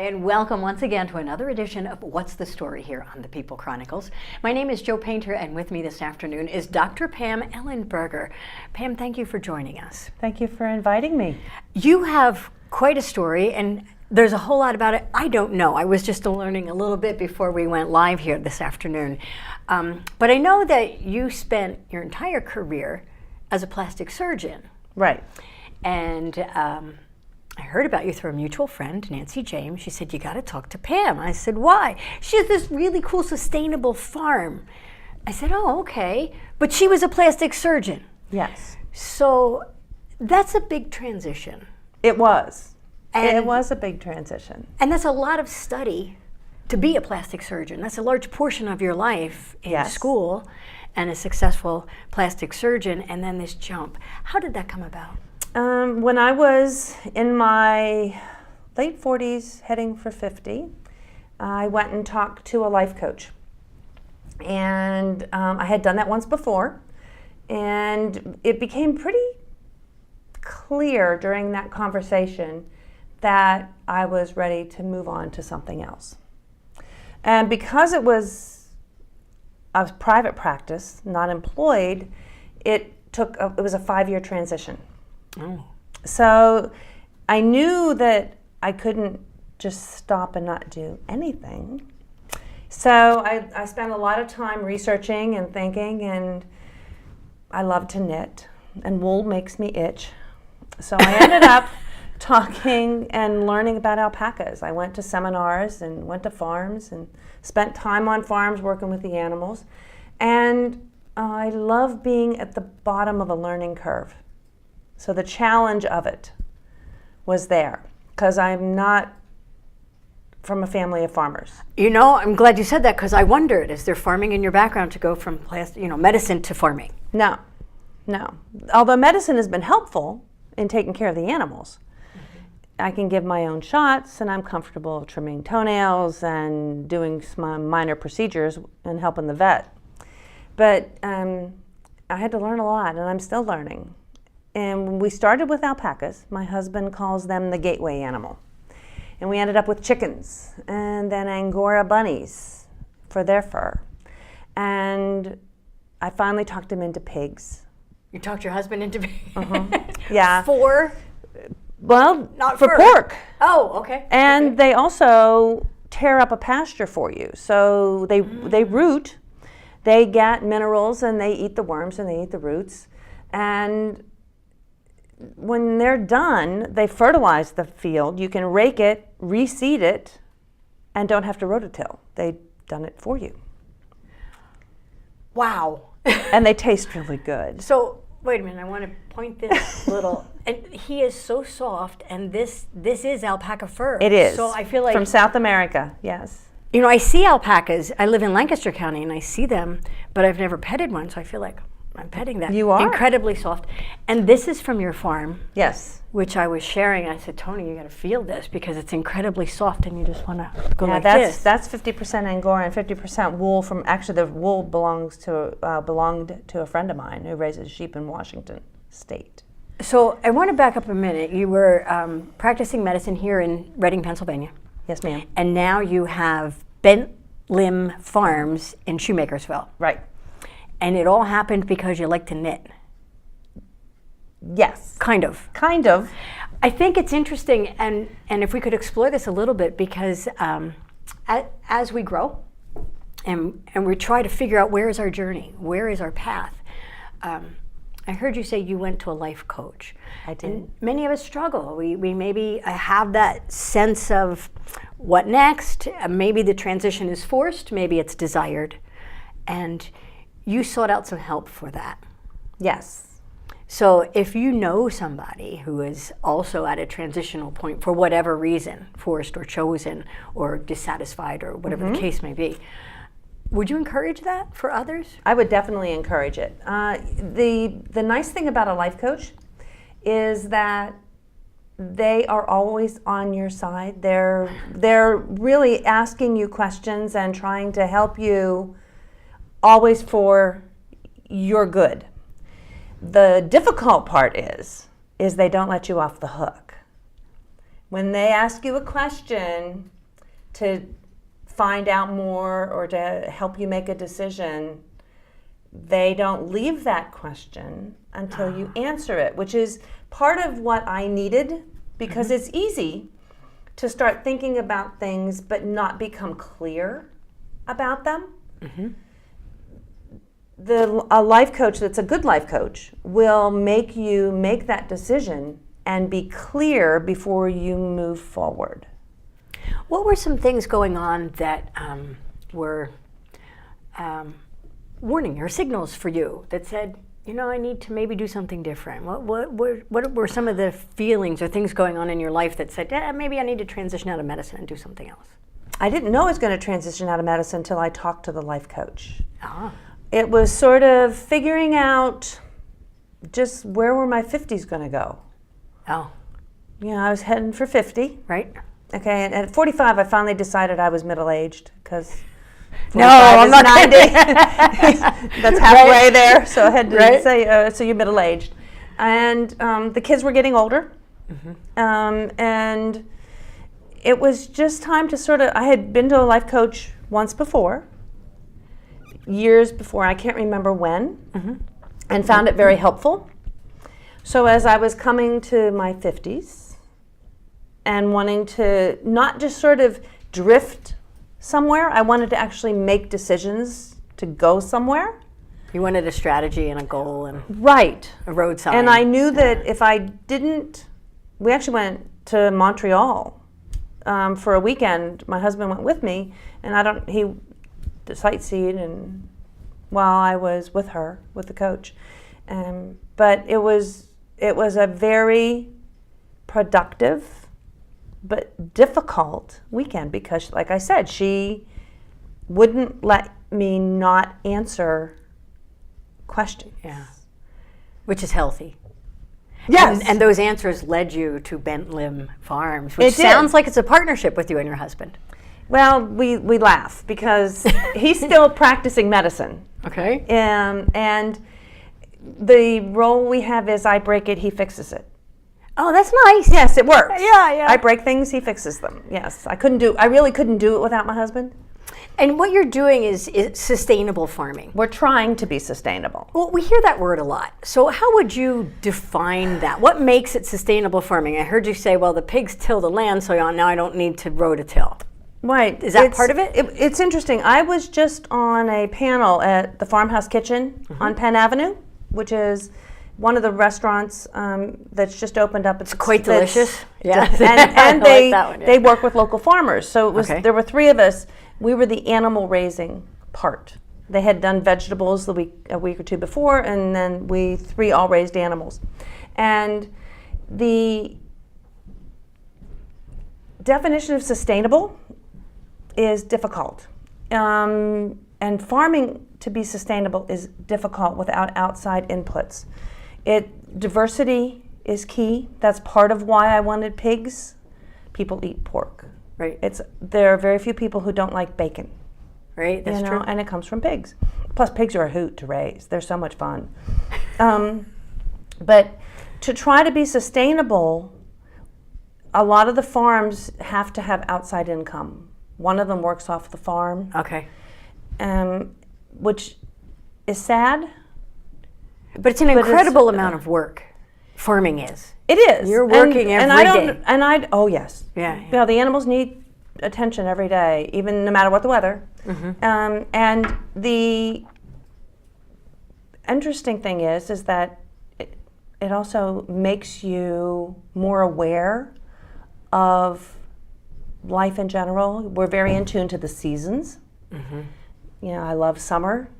and welcome once again to another edition of What's the Story here on the People Chronicles. My name is Jo Painter, and with me this afternoon is Dr. Pam Ellenberger. Pam, thank you for joining us. Thank you for inviting me. You have quite a story, and there's a whole lot about it I don't know. I was just learning a little bit before we went live here this afternoon. But I know that you spent your entire career as a plastic surgeon. Right. And I heard about you through a mutual friend, Nancy James. She said, you got to talk to Pam. I said, why? She has this really cool sustainable farm. I said, oh, okay. But she was a plastic surgeon. Yes. So that's a big transition. It was. And it was a big transition. And that's a lot of study to be a plastic surgeon. That's a large portion of your life in school and a successful plastic surgeon, and then this jump. How did that come about? When I was in my late 40s, heading for 50, I went and talked to a life coach. And I had done that once before, and it became pretty clear during that conversation that I was ready to move on to something else. And because it was a private practice, not employed, it was a 5-year transition. Oh. So I knew that I couldn't just stop and not do anything. So I spent a lot of time researching and thinking, and I love to knit, and wool makes me itch. So I ended up talking and learning about alpacas. I went to seminars and went to farms and spent time on farms working with the animals. And I love being at the bottom of a learning curve. So the challenge of it was there, because I'm not from a family of farmers. You know, I'm glad you said that, because I wondered, is there farming in your background to go from medicine to farming? No. Although medicine has been helpful in taking care of the animals. I can give my own shots, and I'm comfortable trimming toenails and doing some minor procedures and helping the vet. But I had to learn a lot, and I'm still learning. And we started with alpacas. My husband calls them the gateway animal. And we ended up with chickens, and then Angora bunnies for their fur. And I finally talked him into pigs. You talked your husband into pigs? Yeah. For? Well, not for fur. pork. Oh, okay. And okay. they also tear up a pasture for you. So they root, they get minerals, and they eat the worms, and they eat the roots. And when they're done, they fertilize the field. You can rake it, reseed it, and don't have to rototill. They've done it for you. Wow. And they taste really good. So, wait a minute, I want to point this little, and he is so soft, and this is alpaca fur. It is. So I feel like, from South America, yes. You know, I see alpacas. I live in Lancaster County, and I see them, but I've never petted one, so I feel like I'm petting that. You are? Incredibly soft. And this is from your farm. Yes. Which I was sharing. I said, Tony, you got to feel this, because it's incredibly soft, and you just want to go like this. That's 50% Angora and 50% wool from. Actually, the wool belonged to a friend of mine who raises sheep in Washington State. So I want to back up a minute. You were practicing medicine here in Reading, Pennsylvania. Yes, ma'am. And now you have Bent Limb Farms in Shoemakersville. Right. And it all happened because you like to knit. Yes. Kind of. Kind of. I think it's interesting, and if we could explore this a little bit, because as we grow and we try to figure out where is our journey, where is our path, I heard you say you went to a life coach. I did. And many of us struggle. We maybe have that sense of what next. Maybe the transition is forced, maybe it's desired. And you sought out some help for that. Yes. So if you know somebody who is also at a transitional point for whatever reason, forced or chosen or dissatisfied or whatever the case may be, would you encourage that for others? I would definitely encourage it. The nice thing about a life coach is that they are always on your side. They're really asking you questions and trying to help you, always for your good. The difficult part is they don't let you off the hook. When they ask you a question, to find out more or to help you make a decision, they don't leave that question until you answer it, which is part of what I needed, because it's easy to start thinking about things but not become clear about them. A life coach that's a good life coach will make you make that decision and be clear before you move forward. What were some things going on that were warning or signals for you that said, I need to maybe do something different? What were some of the feelings or things going on in your life that said, maybe I need to transition out of medicine and do something else? I didn't know I was going to transition out of medicine until I talked to the life coach. Ah. It was sort of figuring out just where were my 50s going to go. Oh. I was heading for 50. Right. Okay, and at 45, I finally decided I was middle-aged, because No, I'm not 90. That's halfway there, so I had to say, so you're middle-aged. And the kids were getting older, and it was just time to I had been to a life coach once before, years before, I can't remember when, and found it very helpful. So as I was coming to my 50s, and wanting to not just sort of drift somewhere, I wanted to actually make decisions to go somewhere. You wanted a strategy and a goal and a road sign. And I knew that if I didn't, we actually went to Montreal for a weekend. My husband went with me, and he sightseed and while I was with the coach. But it was a very productive but difficult weekend, because, like I said, she wouldn't let me not answer questions. Yeah, which is healthy. Yes. And those answers led you to Bent Limb Farms, which sounds like it's a partnership with you and your husband. Well, we laugh because he's still practicing medicine. Okay. And the role we have is I break it, he fixes it. Oh, that's nice. Yes, it works. Yeah. I break things, he fixes them. Yes, I really couldn't do it without my husband. And what you're doing is sustainable farming. We're trying to be sustainable. Well, we hear that word a lot. So how would you define that? What makes it sustainable farming? I heard you say, well, the pigs till the land, so now I don't need to rototill. Right. Is that part of it? It's interesting. I was just on a panel at the Farmhouse Kitchen on Penn Avenue, which is one of the restaurants that's just opened up. It's quite delicious. Yeah. And I like that one, yeah. they work with local farmers. So there were three of us. We were the animal raising part. They had done vegetables a week or two before, and then we three all raised animals. And the definition of sustainable is difficult. And farming to be sustainable is difficult without outside inputs. Diversity is key. That's part of why I wanted pigs. People eat pork. Right. There are very few people who don't like bacon. Right, that's true. And it comes from pigs. Plus, pigs are a hoot to raise. They're so much fun. But to try to be sustainable, a lot of the farms have to have outside income. One of them works off the farm. Okay. Which is sad. But it's an incredible amount of work. Farming is. It is. You're working every day. Oh yes. Yeah. The animals need attention every day, even no matter what the weather. And the interesting thing is that it also makes you more aware of life in general. We're very in tune to the seasons. I love summer.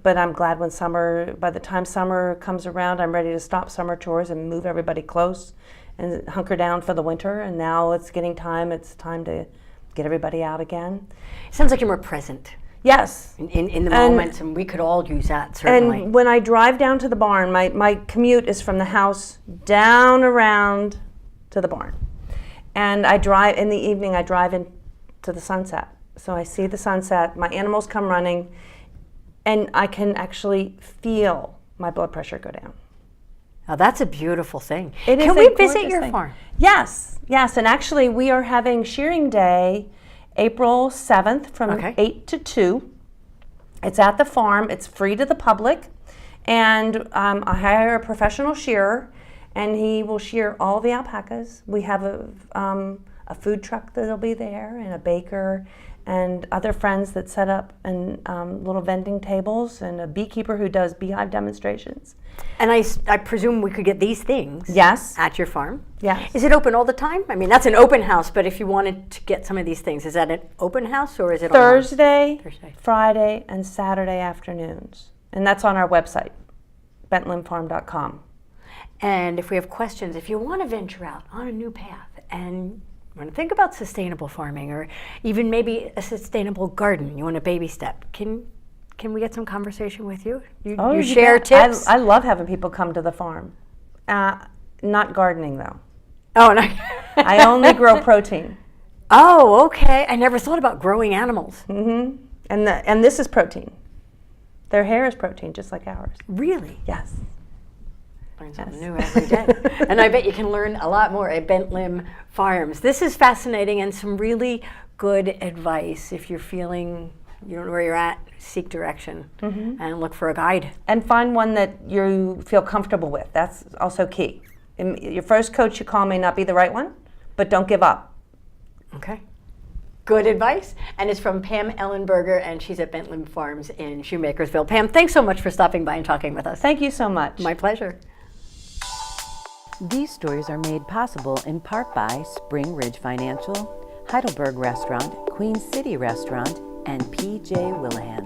But I'm glad by the time summer comes around, I'm ready to stop summer chores and move everybody close and hunker down for the winter. And now it's time to get everybody out again. It sounds like you're more present. Yes. In the moment, and we could all use that, certainly. And when I drive down to the barn, my commute is from the house down around to the barn. And in the evening, I drive into the sunset. So I see the sunset, my animals come running, and I can actually feel my blood pressure go down. Now that's a beautiful thing. Can we visit your farm? Yes. And actually we are having shearing day April 7th from Okay. 8 to 2. It's at the farm. It's free to the public. And I hire a professional shearer, and he will shear all the alpacas. We have a food truck that'll be there, and a baker, and other friends that set up and little vending tables, and a beekeeper who does beehive demonstrations. And I presume we could get these things Yes. at your farm? Yes. Is it open all the time? I mean, that's an open house, but if you wanted to get some of these things, is that an open house or is it Thursday, Thursday. Friday, and Saturday afternoons. And that's on our website, bentlimfarm.com. And if we have questions, if you want to venture out on a new path and want to think about sustainable farming or even maybe a sustainable garden, you want a baby step, can we get some conversation with you? You share bet. tips? I love having people come to the farm. Not gardening, though. Oh, no. I only grow protein. Oh, okay. I never thought about growing animals. Mm-hmm. And this is protein. Their hair is protein, just like ours. Really? Yes. Learn something new every day. And I bet you can learn a lot more at Bent Limb Farms. This is fascinating and some really good advice. If you're feeling you don't know where you're at, seek direction and look for a guide. And find one that you feel comfortable with. That's also key. Your first coach you call may not be the right one, but don't give up. Okay. Good advice. And it's from Pam Ellenberger, and she's at Bent Limb Farms in Shoemakersville. Pam, thanks so much for stopping by and talking with us. Thank you so much. My pleasure. These stories are made possible in part by Spring Ridge Financial, Heidelberg Restaurant, Queen City Restaurant, and P.J. Willihan.